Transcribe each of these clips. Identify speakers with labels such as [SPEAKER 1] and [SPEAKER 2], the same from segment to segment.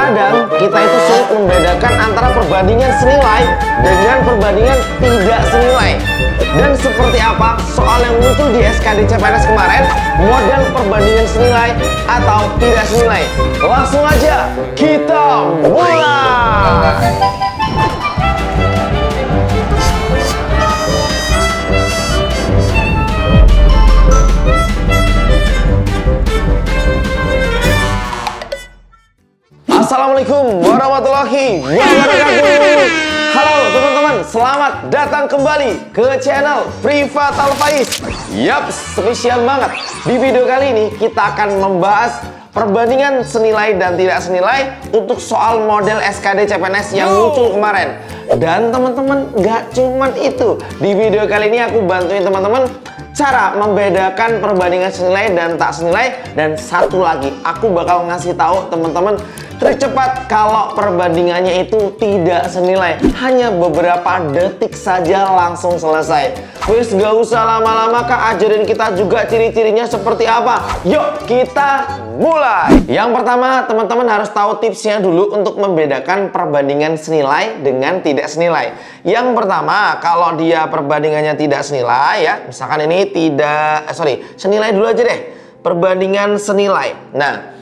[SPEAKER 1] Kadang kita itu sulit membedakan antara perbandingan senilai dengan perbandingan tidak senilai. Dan seperti apa soal yang muncul di SKD CPNS kemarin, model perbandingan senilai atau tidak senilai? Langsung aja kita mulai. Assalamualaikum warahmatullahi wabarakatuh. Halo teman-teman, selamat datang kembali ke channel Privatal Faiz. Yap, spesial banget. Di video kali ini kita akan membahas perbandingan senilai dan tidak senilai untuk soal model SKD CPNS yang muncul kemarin. Dan teman-teman, gak cuman itu. Di video kali ini aku bantuin teman-teman cara membedakan perbandingan senilai dan tak senilai. Dan satu lagi, aku bakal ngasih tahu teman-teman trik cepat kalau perbandingannya itu tidak senilai. Hanya beberapa detik saja langsung selesai. Wis gak usah lama-lama Kak, ajarin kita juga ciri-cirinya seperti apa. Yuk kita mulai. Yang pertama teman-teman harus tahu tipsnya dulu untuk membedakan perbandingan senilai dengan tidak senilai. Yang pertama, kalau dia perbandingannya tidak senilai ya, misalkan ini senilai dulu aja deh. Perbandingan senilai. Nah,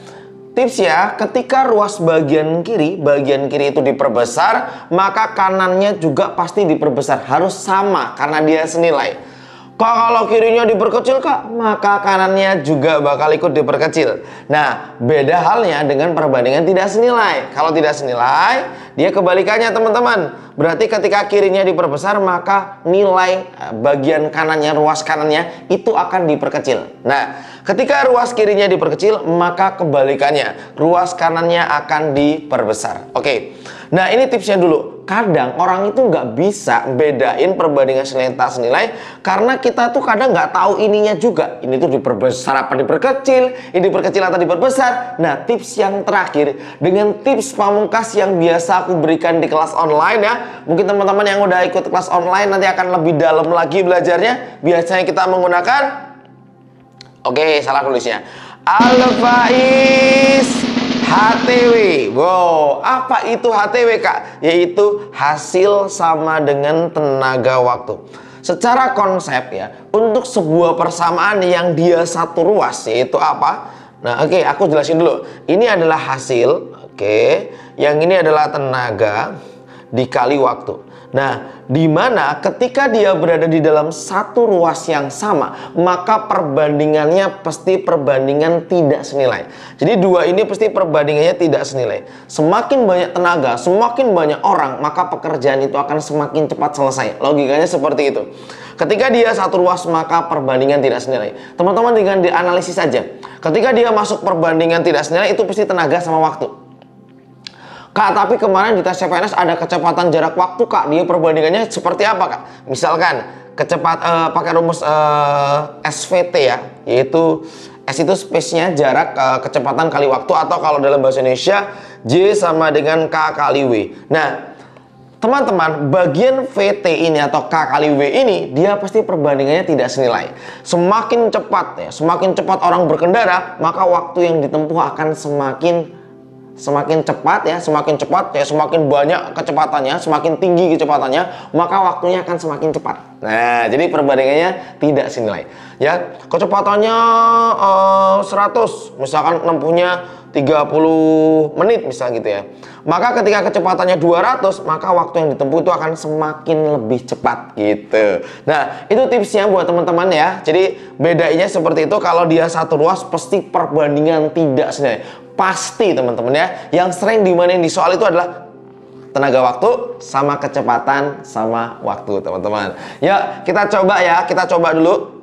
[SPEAKER 1] tips ya, ketika ruas bagian kiri itu diperbesar, maka kanannya juga pasti diperbesar. Harus sama karena dia senilai. Kok kalau kirinya diperkecil Kak, maka kanannya juga bakal ikut diperkecil. Nah, beda halnya dengan perbandingan tidak senilai. Kalau tidak senilai, dia kebalikannya teman-teman. Berarti ketika kirinya diperbesar, maka nilai bagian kanannya, ruas kanannya itu akan diperkecil. Nah, ketika ruas kirinya diperkecil, maka kebalikannya, ruas kanannya akan diperbesar. Oke, nah ini tipsnya dulu. Kadang orang itu nggak bisa bedain perbandingan senilai tak senilai karena kita tuh kadang nggak tahu ininya juga. Ini tuh diperbesar apa diperkecil, ini diperkecil atau diperbesar. Nah, tips yang terakhir dengan tips pamungkas yang biasa aku berikan di kelas online ya. Mungkin teman-teman yang udah ikut kelas online nanti akan lebih dalam lagi belajarnya. Biasanya kita menggunakan, oke, salah tulisnya, Al-Faiz HTW. Wow, apa itu HTW Kak? Yaitu hasil sama dengan tenaga waktu. Secara konsep ya, untuk sebuah persamaan yang dia satu ruas, yaitu apa? Nah, oke, aku jelasin dulu. Ini adalah hasil, oke. Yang ini adalah tenaga dikali waktu. Nah, dimana ketika dia berada di dalam satu ruas yang sama, maka perbandingannya pasti perbandingan tidak senilai. Jadi dua ini pasti perbandingannya tidak senilai. Semakin banyak tenaga, semakin banyak orang, maka pekerjaan itu akan semakin cepat selesai. Logikanya seperti itu. Ketika dia satu ruas, maka perbandingan tidak senilai. Teman-teman dengan dianalisis saja. Ketika dia masuk perbandingan tidak senilai, itu pasti tenaga sama waktu. Kak, tapi kemarin di tes CPNS ada kecepatan jarak waktu Kak. Dia perbandingannya seperti apa Kak? Misalkan pakai rumus SVT ya, yaitu S itu space-nya jarak kecepatan kali waktu, atau kalau dalam bahasa Indonesia J sama dengan K kali W. Nah, teman-teman, bagian VT ini atau K kali W ini dia pasti perbandingannya tidak senilai. Semakin cepat ya, semakin cepat orang berkendara, maka waktu yang ditempuh akan semakin cepat ya, semakin banyak kecepatannya, semakin tinggi kecepatannya, maka waktunya akan semakin cepat. Nah, jadi perbandingannya tidak senilai. Ya, kecepatannya 100, misalkan nempuhnya 30 menit misalnya gitu ya. Maka ketika kecepatannya 200, maka waktu yang ditempuh itu akan semakin lebih cepat gitu. Nah, itu tipsnya buat teman-teman ya. Jadi bedanya seperti itu. Kalau dia satu ruas pasti perbandingan tidak senilai. Pasti teman-teman ya. Yang sering dimainin di soal itu adalah tenaga waktu sama kecepatan sama waktu teman-teman. Ya, kita coba ya. Kita coba dulu.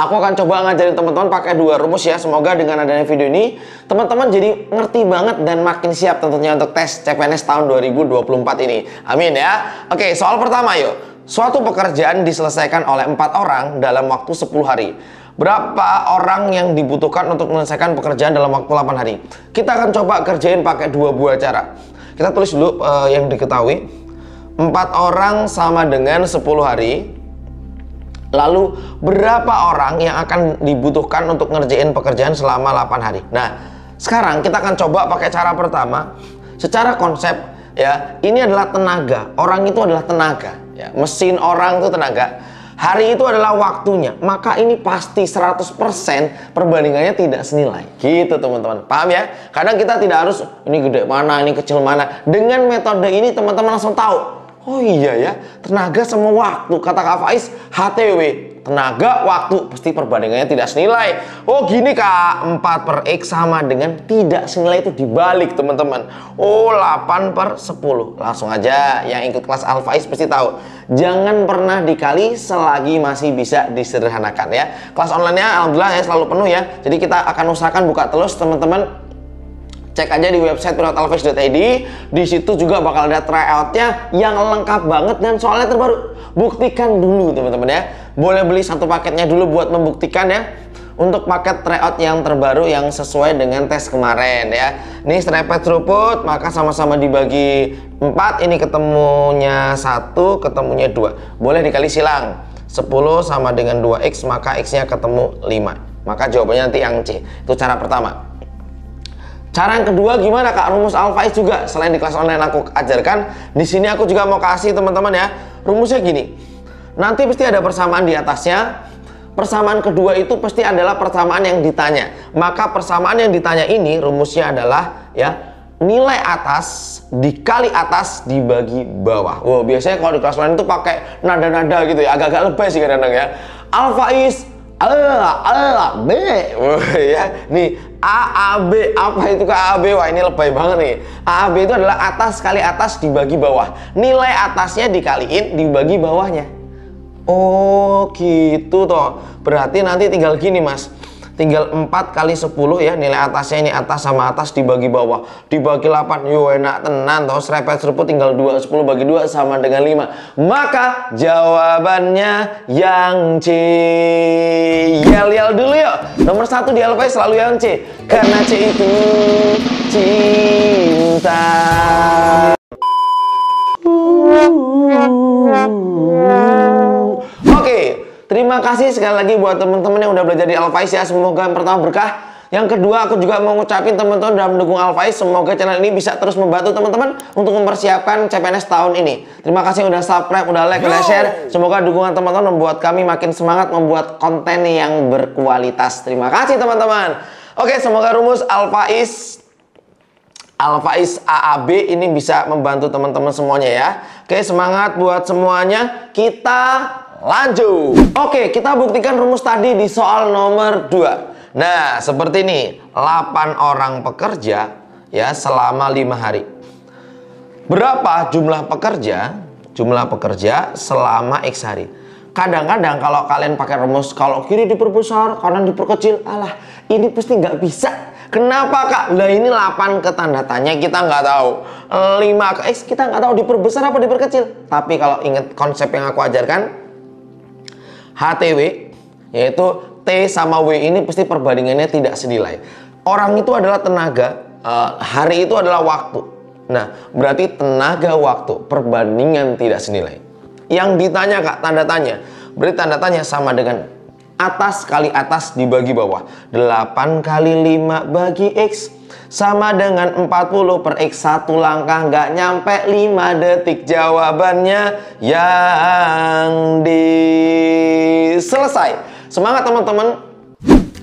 [SPEAKER 1] Aku akan coba ngajarin teman-teman pakai dua rumus ya. Semoga dengan adanya video ini teman-teman jadi ngerti banget dan makin siap tentunya untuk tes CPNS tahun 2024 ini. Amin ya. Oke, soal pertama yuk. Suatu pekerjaan diselesaikan oleh 4 orang dalam waktu 10 hari. Berapa orang yang dibutuhkan untuk menyelesaikan pekerjaan dalam waktu 8 hari? Kita akan coba kerjain pakai dua buah cara. Kita tulis dulu yang diketahui. 4 orang sama dengan 10 hari. Lalu berapa orang yang akan dibutuhkan untuk ngerjain pekerjaan selama 8 hari? Nah, Sekarang kita akan coba pakai cara pertama. Secara konsep ya, ini adalah tenaga. Orang itu adalah tenaga ya. Mesin orang itu tenaga. Hari itu adalah waktunya. Maka ini pasti 100% perbandingannya tidak senilai. Gitu teman-teman. Paham ya? Kadang kita tidak harus ini gede mana, ini kecil mana. Dengan metode ini teman-teman langsung tahu. Oh iya ya, tenaga sama waktu. Kata Kak Faiz, HTW, tenaga, waktu, pasti perbandingannya tidak senilai. Oh gini Kak, 4/X sama dengan tidak senilai, itu dibalik teman-teman. Oh 8/10. Langsung aja, yang ikut kelas Al Faiz pasti tahu. Jangan pernah dikali selagi masih bisa disederhanakan ya. Kelas online-nya alhamdulillah ya selalu penuh ya. Jadi kita akan usahakan buka terus teman-teman. Cek aja di website pilotalfaiz.id. Di situ juga bakal ada tryoutnya yang lengkap banget dan soalnya terbaru. Buktikan dulu teman-teman ya. Boleh beli satu paketnya dulu buat membuktikan ya. Untuk paket tryout yang terbaru yang sesuai dengan tes kemarin ya. Ini strepet seruput, maka sama-sama dibagi 4. Ini ketemunya 1, ketemunya 2. Boleh dikali silang. 10 sama dengan 2X, maka X-nya ketemu 5. Maka jawabannya nanti yang C. Itu cara pertama. Cara yang kedua gimana Kak? Rumus Al Faiz juga selain di kelas online aku ajarkan, di sini aku juga mau kasih teman-teman ya. Rumusnya gini. Nanti pasti ada persamaan di atasnya. Persamaan kedua itu pasti adalah persamaan yang ditanya. Maka persamaan yang ditanya ini rumusnya adalah ya, nilai atas dikali atas dibagi bawah. Wow, biasanya kalau di kelas online itu pakai nada-nada gitu ya, agak-agak lebay sih kadang-kadang ya. Al Faiz A, B, ya. Nih A, B, apa itu Kak A, B? Wah ini lebay banget nih. A, B itu adalah atas kali atas dibagi bawah. Nilai atasnya dikaliin dibagi bawahnya. Oh gitu toh. Berarti nanti tinggal gini mas. Tinggal 4 kali 10 ya. Nilai atasnya ini atas sama atas dibagi bawah. Dibagi 8. Yo enak tenan toh. Serepet seruput tinggal 2. 10 bagi 2 sama dengan 5. Maka jawabannya yang C. Yel-yel dulu yuk. Nomor 1 di Al Faiz selalu yang C. Karena C itu cinta. Oke. Terima kasih sekali lagi buat teman-teman yang udah belajar di Al Faiz ya. Semoga yang pertama berkah. Yang kedua aku juga mau ngucapin teman-teman udah mendukung Al Faiz. Semoga channel ini bisa terus membantu teman-teman untuk mempersiapkan CPNS tahun ini. Terima kasih udah subscribe, udah like, udah share. Semoga dukungan teman-teman membuat kami makin semangat membuat konten yang berkualitas. Terima kasih teman-teman. Oke, semoga rumus Al Faiz AAB ini bisa membantu teman-teman semuanya ya. Oke, semangat buat semuanya. Kita lanjut. Oke, kita buktikan rumus tadi di soal nomor 2. Nah, seperti ini. 8 orang pekerja ya selama 5 hari. Berapa jumlah pekerja? Jumlah pekerja selama X hari. Kadang-kadang kalau kalian pakai rumus kalau kiri diperbesar, kanan diperkecil, alah, ini pasti nggak bisa. Kenapa Kak? Lah ini 8 ke tanda tanya kita nggak tahu. 5 ke X kita nggak tahu diperbesar apa diperkecil. Tapi kalau ingat konsep yang aku ajarkan, HTW, yaitu T sama W ini pasti perbandingannya tidak senilai. Orang itu adalah tenaga, hari itu adalah waktu. Nah, berarti tenaga waktu, perbandingan tidak senilai. Yang ditanya Kak, tanda tanya. Berarti tanda tanya sama dengan atas kali atas dibagi bawah. 8 kali 5 bagi X sama dengan 40/X. 1 langkah nggak nyampe 5 detik. Jawabannya yang D. Selesai. Semangat teman-teman.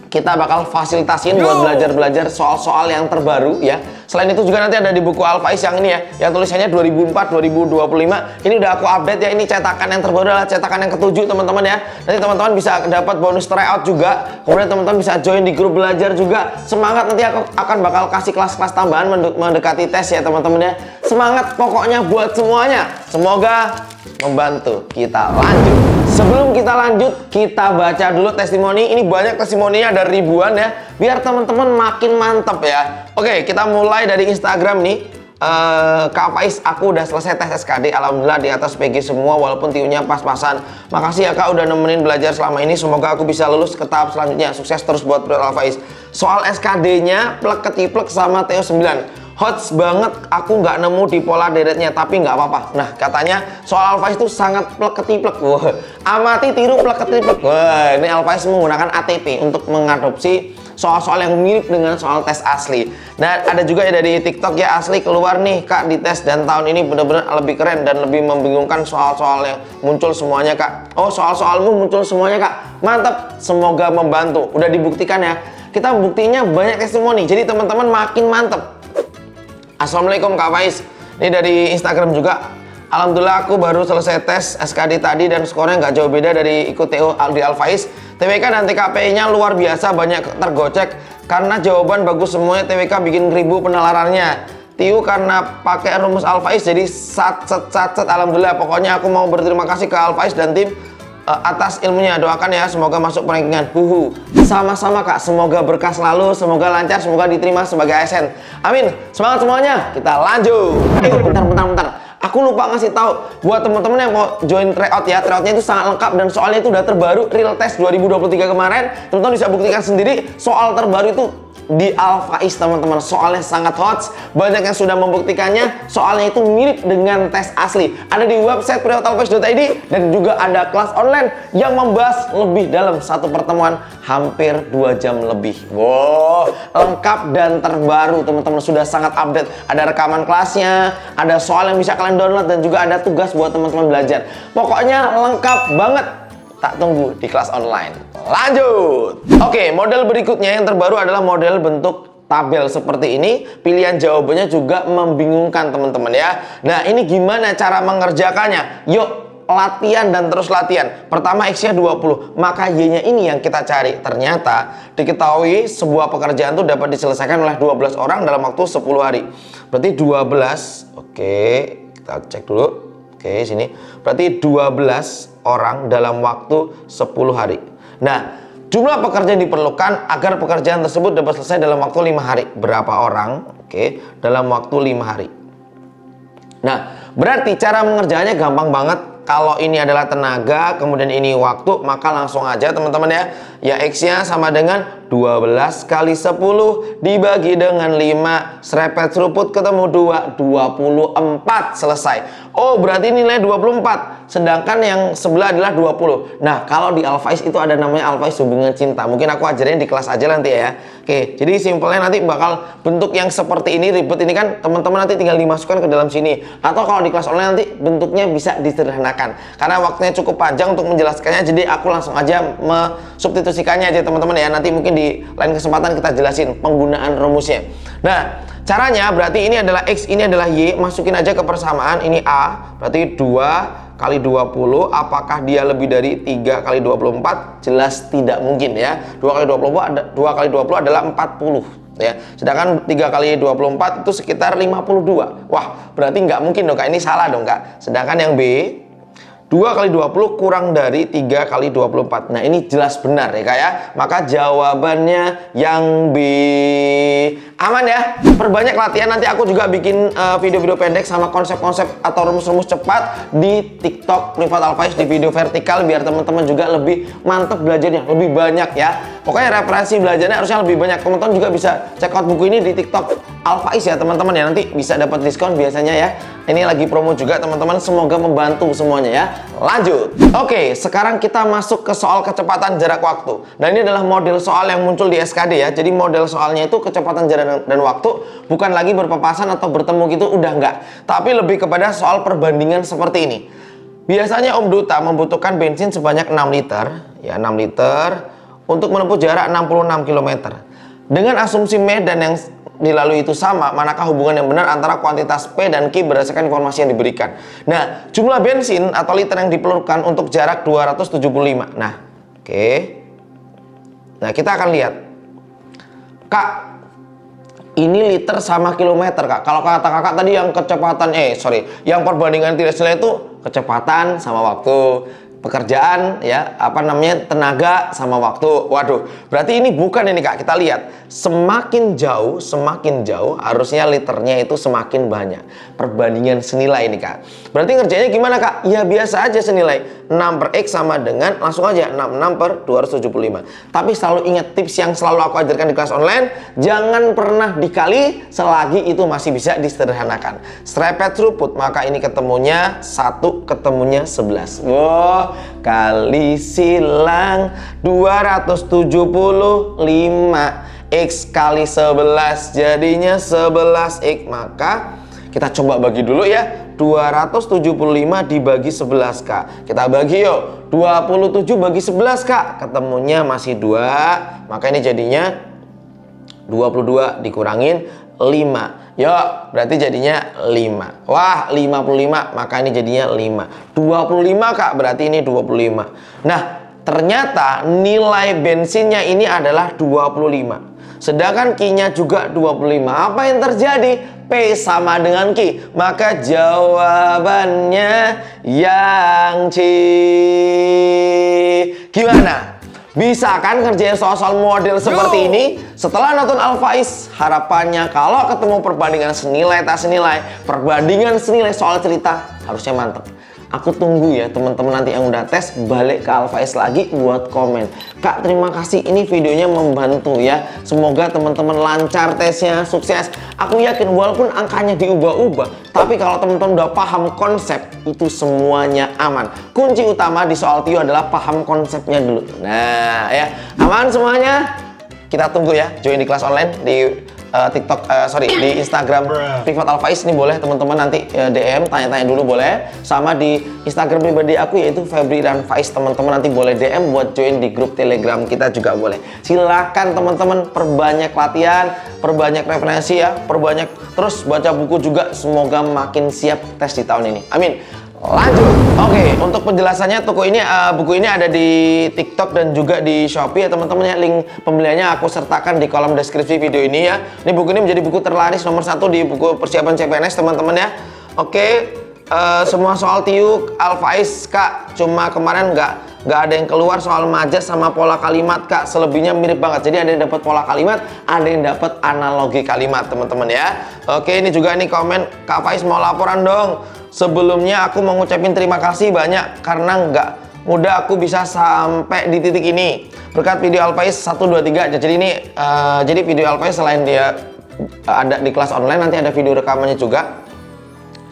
[SPEAKER 1] Kita bakal fasilitasin buat belajar-belajar soal-soal yang terbaru ya. Selain itu juga nanti ada di buku Al Faiz yang ini ya, yang tulisannya 2004-2025. Ini udah aku update ya, ini cetakan yang terbaru adalah cetakan yang ke-7 teman-teman ya. Nanti teman-teman bisa dapat bonus tryout juga. Kemudian teman-teman bisa join di grup belajar juga. Semangat, nanti aku akan bakal kasih kelas-kelas tambahan mendekati tes ya teman-teman ya. Semangat pokoknya buat semuanya. Semoga membantu. Kita lanjut. Sebelum kita lanjut, kita baca dulu testimoni. Ini banyak testimoninya, ada ribuan ya. Biar teman-teman makin mantep ya. Oke, kita mulai dari Instagram nih. Kak Faiz, aku udah selesai tes SKD. Alhamdulillah di atas PG semua walaupun TU-nya pas-pasan. Makasih ya Kak udah nemenin belajar selama ini. Semoga aku bisa lulus ke tahap selanjutnya. Sukses terus buat Kak Faiz. Soal SKD-nya plek ketiplek sama TO 9. Hots banget, aku nggak nemu di pola deretnya, tapi nggak apa-apa. Nah, katanya soal Al Faiz itu sangat plek ketiplek. Wah, amati tiru plek ketiplek. Wah, ini Al Faiz menggunakan ATP untuk mengadopsi soal-soal yang mirip dengan soal tes asli. Nah, ada juga ya dari TikTok ya, asli keluar nih Kak di tes, dan tahun ini benar-benar lebih keren dan lebih membingungkan soal-soal yang muncul semuanya Kak. Oh, soal-soalmu muncul semuanya Kak. Mantap, semoga membantu. Udah dibuktikan ya. Kita buktinya banyak testimoni. Jadi teman-teman makin mantep. Assalamualaikum Kak Faiz. Ini dari Instagram juga. Alhamdulillah aku baru selesai tes SKD tadi dan skornya nggak jauh beda dari ikut TO di Alfaiz. TWK dan TKPI-nya luar biasa, banyak tergocek karena jawaban bagus semuanya. TWK bikin ribu penalarannya. TIU karena pakai rumus Alfaiz jadi sat. Alhamdulillah. Pokoknya aku mau berterima kasih ke Alfaiz dan tim atas ilmunya. Doakan ya semoga masuk rankingan. Sama-sama Kak, semoga berkah selalu, semoga lancar, semoga diterima sebagai ASN. Amin. Semangat semuanya. Kita lanjut. Bentar. Aku lupa ngasih tahu buat teman-teman yang mau join tryout ya. Tryoutnya itu sangat lengkap dan soalnya itu udah terbaru, real test 2023 kemarin. Teman-teman bisa buktikan sendiri soal terbaru itu di Alfaiz teman-teman. Soalnya sangat hot, banyak yang sudah membuktikannya. Soalnya itu mirip dengan tes asli. Ada di website tryout.alfaiz.id dan juga ada kelas online yang membahas lebih dalam satu pertemuan hampir 2 jam lebih. Wow, lengkap dan terbaru teman-teman, sudah sangat update. Ada rekaman kelasnya, ada soal yang bisa kalian download dan juga ada tugas buat teman-teman belajar. Pokoknya lengkap banget. Tak tunggu di kelas online. Lanjut. Oke, model berikutnya yang terbaru adalah model bentuk tabel seperti ini. Pilihan jawabannya juga membingungkan teman-teman ya. Nah, ini gimana cara mengerjakannya? Yuk, latihan dan terus latihan. Pertama X-nya 20, maka Y-nya ini yang kita cari. Ternyata diketahui sebuah pekerjaan itu dapat diselesaikan oleh 12 orang dalam waktu 10 hari. Berarti 12. Oke, kita cek dulu. Oke, sini. Berarti 12 orang dalam waktu 10 hari. Nah, jumlah pekerja yang diperlukan agar pekerjaan tersebut dapat selesai dalam waktu 5 hari. Berapa orang? Oke, dalam waktu 5 hari. Nah, berarti cara mengerjakannya gampang banget. Kalau ini adalah tenaga, kemudian ini waktu, maka langsung aja teman-teman ya. Ya X-nya sama dengan 12 kali 10 dibagi dengan 5. Serepet seruput ketemu 2, 24. Selesai. Oh, berarti nilai 24. Sedangkan yang sebelah adalah 20. Nah, kalau di Alfaiz itu ada namanya Alfaiz hubungan cinta. Mungkin aku ajarin di kelas aja nanti ya. Oke, jadi simpelnya nanti bakal bentuk yang seperti ini, ribet ini kan teman-teman nanti tinggal dimasukkan ke dalam sini. Atau kalau di kelas online nanti bentuknya bisa disederhanakan. Karena waktunya cukup panjang untuk menjelaskannya, jadi aku langsung aja substitusikannya aja teman-teman ya. Nanti mungkin di lain kesempatan kita jelasin penggunaan rumusnya. Nah, caranya berarti ini adalah X, ini adalah Y. Masukin aja ke persamaan. Ini A, berarti 2 kali 20. Apakah dia lebih dari 3 kali 24? Jelas tidak mungkin ya. 2 kali 20 adalah 40 ya. Sedangkan 3 kali 24 itu sekitar 52. Wah, berarti nggak mungkin dong Kak. Ini salah dong Kak. Sedangkan yang B, 2 kali 20 kurang dari 3 kali 24. Nah, ini jelas benar ya Kak ya. Maka jawabannya yang B. Aman ya. Perbanyak latihan. Nanti aku juga bikin video-video pendek sama konsep-konsep atau rumus-rumus cepat di TikTok Privat Alfaiz di video vertikal biar teman-teman juga lebih mantep belajarnya, lebih banyak ya. Pokoknya referensi belajarnya harusnya lebih banyak. Teman-teman juga bisa check out buku ini di TikTok Alfaiz ya teman-teman ya. Nanti bisa dapat diskon biasanya ya. Ini lagi promo juga teman-teman, semoga membantu semuanya ya. Lanjut. Oke, sekarang kita masuk ke soal kecepatan jarak waktu. Nah, ini adalah model soal yang muncul di SKD ya. Jadi model soalnya itu kecepatan jarak dan waktu, bukan lagi berpapasan atau bertemu gitu, udah enggak. Tapi lebih kepada soal perbandingan seperti ini. Biasanya Om Duta membutuhkan bensin sebanyak 6 liter, ya 6 liter untuk menempuh jarak 66 km. Dengan asumsi medan yang dilalui itu sama, manakah hubungan yang benar antara kuantitas P dan Q berdasarkan informasi yang diberikan? Nah, jumlah bensin atau liter yang diperlukan untuk jarak 275. Nah, oke. Nah, kita akan lihat. Kak, ini liter sama kilometer Kak. Kalau kata kakak tadi yang kecepatan, yang perbandingan tidak selesai itu kecepatan sama waktu. Pekerjaan ya, tenaga sama waktu. Waduh, berarti ini bukan ini Kak. Kita lihat semakin jauh harusnya liternya itu semakin banyak. Perbandingan senilai ini Kak. Berarti ngerjainnya gimana Kak? Ya biasa aja senilai 6 per X sama dengan langsung aja 66 per 275. Tapi selalu ingat tips yang selalu aku ajarkan di kelas online, jangan pernah dikali selagi itu masih bisa disederhanakan. Serepet seruput, maka ini ketemunya 1, ketemunya 11. Wow, kali silang 275. X kali 11 jadinya 11X. Maka kita coba bagi dulu ya. 275 dibagi 11 Kak. Kita bagi yuk. 27 bagi 11 Kak. Ketemunya masih 2. Maka ini jadinya 22 dikurangin 5. Yuk, berarti jadinya 5. Wah, 55. Maka ini jadinya 5. 25 Kak, berarti ini 25. Nah, ternyata nilai bensinnya ini adalah 25. Sedangkan Q-nya juga 25. Apa yang terjadi? P sama dengan Q. Maka jawabannya yang C. Gimana? Bisa kan kerjain soal-soal model seperti ini? Setelah nonton Al-Faiz, harapannya kalau ketemu perbandingan senilai tak senilai, perbandingan senilai soal cerita, harusnya mantep. Aku tunggu ya teman-teman nanti yang udah tes balik ke Al-Faiz lagi buat komen. Kak, terima kasih, ini videonya membantu ya. Semoga teman-teman lancar tesnya, sukses. Aku yakin walaupun angkanya diubah-ubah, tapi kalau teman-teman udah paham konsep, itu semuanya aman. Kunci utama di soal TIO adalah paham konsepnya dulu. Nah ya, aman semuanya. Kita tunggu ya, join di kelas online di TikTok, di Instagram Privat Al-Faiz. Ini boleh teman-teman nanti DM, tanya-tanya dulu boleh. Sama di Instagram pribadi aku yaitu Febri dan Faiz. Teman-teman nanti boleh DM buat join di grup Telegram kita juga boleh. Silakan teman-teman, perbanyak latihan, perbanyak referensi ya, perbanyak terus baca buku juga. Semoga makin siap tes di tahun ini. Amin. Lanjut. Oke, untuk penjelasannya buku ini ada di TikTok dan juga di Shopee ya teman-teman ya. Link pembeliannya aku sertakan di kolom deskripsi video ini ya. Ini buku ini menjadi buku terlaris nomor 1 di buku persiapan CPNS teman-teman ya. Oke, semua soal TIO Al-Faiz Kak, cuma kemarin nggak ada yang keluar soal majas sama pola kalimat Kak. Selebihnya mirip banget. Jadi ada yang dapat pola kalimat, ada yang dapat analogi kalimat teman-teman ya. Oke, ini juga nih komen, Kak Faiz mau laporan dong. Sebelumnya aku mau ngucapin terima kasih banyak karena nggak mudah aku bisa sampai di titik ini berkat video Al-Faiz 1, 2, 3. Jadi video Al-Faiz selain dia ada di kelas online, nanti ada video rekamannya juga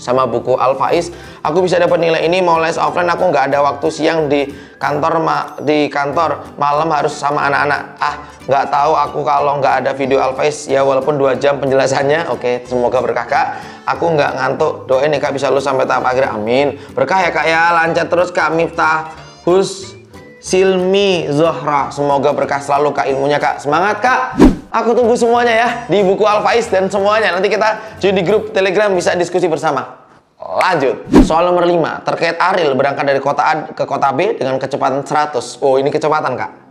[SPEAKER 1] sama buku Al-Faiz. Aku bisa dapat nilai ini mau les offline, aku nggak ada waktu siang di kantor malam harus sama anak-anak. Nggak tahu aku kalau nggak ada video Al-Faiz ya, walaupun 2 jam penjelasannya. Oke, semoga berkah Kak. Aku nggak ngantuk, doain ya Kak bisa lulus sampai tahap akhir, amin. Berkah ya Kak ya, lancar terus Kak. Miftahus Silmi Zohra, semoga berkah selalu Kak ilmunya Kak. Semangat Kak. Aku tunggu semuanya ya di buku Al-Faiz dan semuanya. Nanti kita join di grup Telegram, bisa diskusi bersama. Lanjut. Soal nomor 5 terkait Ariel berangkat dari kota A ke kota B dengan kecepatan 100. Oh, ini kecepatan Kak.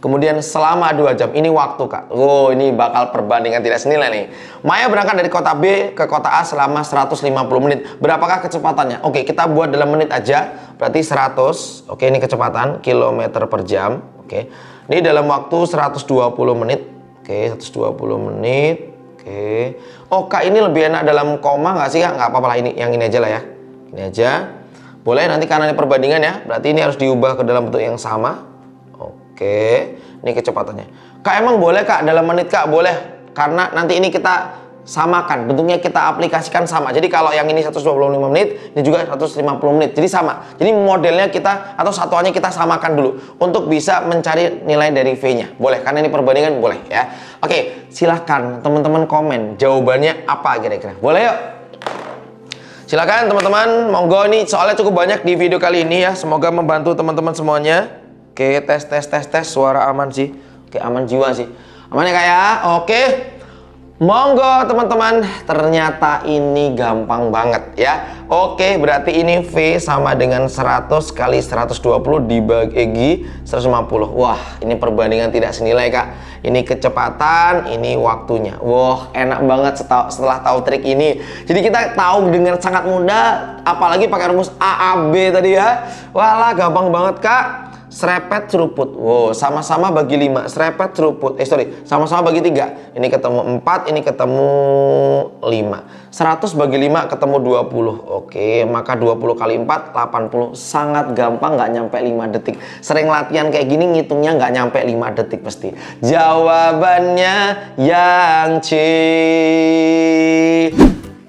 [SPEAKER 1] Kemudian selama 2 jam, ini waktu Kak. Oh, ini bakal perbandingan tidak senilai nih. Maya berangkat dari kota B ke kota A selama 150 menit. Berapakah kecepatannya? Oke, kita buat dalam menit aja. Berarti 100. Oke, ini kecepatan kilometer per jam. Oke. Ini dalam waktu 120 menit. Oke, 120 menit. Oke. Oh Kak, ini lebih enak dalam koma nggak sih Kak? Nggak apa-apa lah, ini yang ini aja lah ya. Ini aja. Boleh, nanti karena ini perbandingan ya. Berarti ini harus diubah ke dalam bentuk yang sama. Oke, ini kecepatannya. Kak, emang boleh Kak dalam menit Kak? Boleh, karena nanti ini kita samakan, bentuknya kita aplikasikan sama. Jadi kalau yang ini 125 menit, ini juga 150 menit. Jadi sama. Jadi modelnya kita atau satuannya kita samakan dulu untuk bisa mencari nilai dari V-nya. Boleh, karena ini perbandingan boleh ya. Oke, silahkan teman-teman komen jawabannya apa kira-kira. Boleh yuk. Silakan teman-teman, monggo. Ini soalnya cukup banyak di video kali ini ya. Semoga membantu teman-teman semuanya. Oke, tes, suara aman sih. Oke, aman jiwa sih. Aman ya Kak ya? Oke. Monggo teman-teman, ternyata ini gampang banget ya. Oke, berarti ini V sama dengan 100 kali 120 dibagi 150. Wah, ini perbandingan tidak senilai Kak. Ini kecepatan, ini waktunya. Wah, enak banget setelah tahu trik ini. Jadi kita tahu dengan sangat mudah, apalagi pakai rumus AAB tadi ya. Walah, gampang banget Kak. Serepet seruput. Wow, sama-sama bagi 5. Serepet seruput. Sama-sama bagi 3. Ini ketemu 4, ini ketemu 5. 100 bagi 5 ketemu 20. Oke, maka 20 kali 4 80. Sangat gampang, nggak nyampe 5 detik. Sering latihan kayak gini ngitungnya nggak nyampe 5 detik pasti. Jawabannya yang C.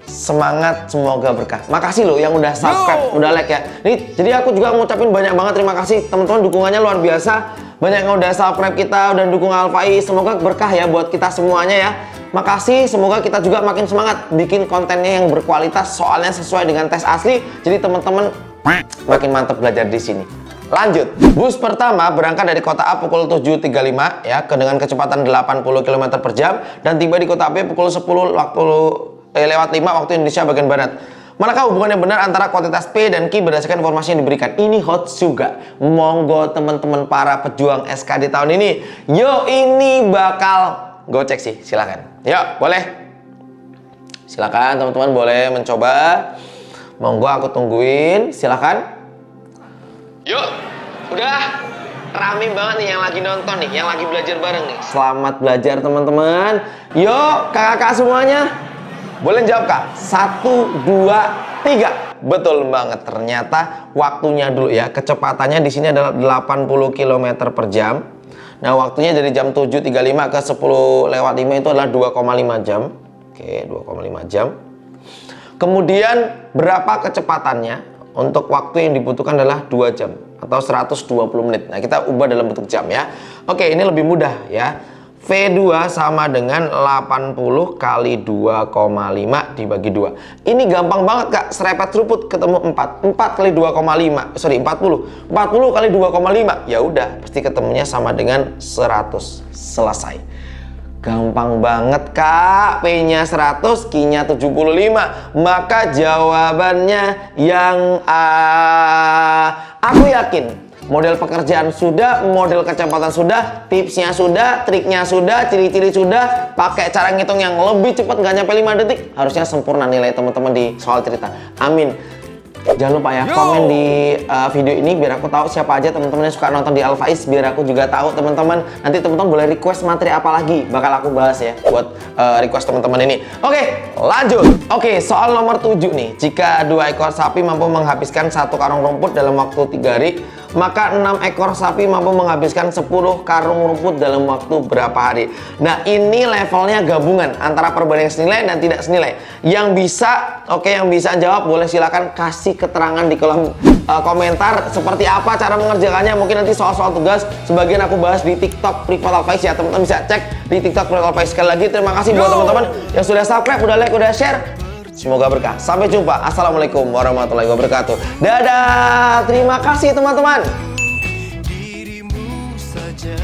[SPEAKER 1] Semangat, semoga berkah. Makasih loh yang udah subscribe, udah like ya. Nih, jadi aku juga ngucapin banyak banget terima kasih teman-teman, dukungannya luar biasa. banyak yang udah subscribe kita, udah dukung Alfaiz. Semoga berkah ya buat kita semuanya ya. Makasih, semoga kita juga makin semangat bikin kontennya yang berkualitas, soalnya sesuai dengan tes asli. Jadi teman-teman makin mantap belajar di sini. Lanjut, bus pertama berangkat dari kota A pukul 7.35 ya, dengan kecepatan 80 km per jam dan tiba di kota B pukul 10 lewat 5 waktu Indonesia bagian barat. Manakah hubungan yang benar antara kuantitas P dan Q berdasarkan informasi yang diberikan? Ini hot juga. Monggo teman-teman para pejuang SKD tahun ini. Yo, ini bakal gocek sih, silakan. Yuk, boleh. Silakan teman-teman boleh mencoba. Monggo aku tungguin, silakan. Yuk, udah rame banget nih yang lagi nonton nih, yang lagi belajar bareng nih. Selamat belajar teman-teman. Yuk, kakak-kakak semuanya. Boleh jawab kak? 1, 2, 3. Betul banget. Ternyata waktunya dulu ya. Kecepatannya di sini adalah 80 km per jam. Nah, waktunya dari jam 7.35 ke 10 lewat 5 itu adalah 2,5 jam. Oke, 2,5 jam. Kemudian berapa kecepatannya? Untuk waktu yang dibutuhkan adalah 2 jam atau 120 menit. Nah, kita ubah dalam bentuk jam ya. Oke, ini lebih mudah ya. V2 sama dengan 80 kali 2,5 dibagi 2. Ini gampang banget kak, serepet seruput ketemu 4. 4 kali 2,5, sorry 40. 40 kali 2,5, ya udah pasti ketemunya sama dengan 100. Selesai. Gampang banget kak, P-nya 100, Q-nya 75. Maka jawabannya yang A. Aku yakin model pekerjaan sudah, model kecepatan sudah, tipsnya sudah, triknya sudah, ciri-ciri sudah. Pakai cara ngitung yang lebih cepat, nggak nyampe 5 detik. Harusnya sempurna nilai teman-teman di soal cerita. Amin. Jangan lupa ya, komen di video ini biar aku tahu siapa aja teman-teman yang suka nonton di Alfaiz, biar aku juga tahu teman-teman. Nanti teman-teman boleh request materi apa lagi bakal aku bahas ya buat request teman-teman ini. Oke, lanjut. Oke, soal nomor 7 nih. Jika 2 ekor sapi mampu menghabiskan 1 karung rumput dalam waktu 3 hari, maka 6 ekor sapi mampu menghabiskan 10 karung rumput dalam waktu berapa hari? Nah, ini levelnya gabungan antara perbandingan senilai dan tidak senilai. Yang bisa, yang bisa jawab boleh silakan kasih keterangan di kolom komentar seperti apa cara mengerjakannya. Mungkin nanti soal-soal tugas sebagian aku bahas di TikTok Privat Alfaiz ya, teman-teman bisa cek di TikTok Privat Alfaiz. Sekali lagi terima kasih buat teman-teman yang sudah subscribe, udah like, udah share. Semoga berkah. Sampai jumpa. Assalamualaikum warahmatullahi wabarakatuh. Dadah. Terima kasih teman-teman. Dirimu saja,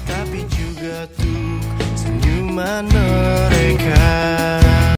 [SPEAKER 1] tapi juga tuh senyuman mereka.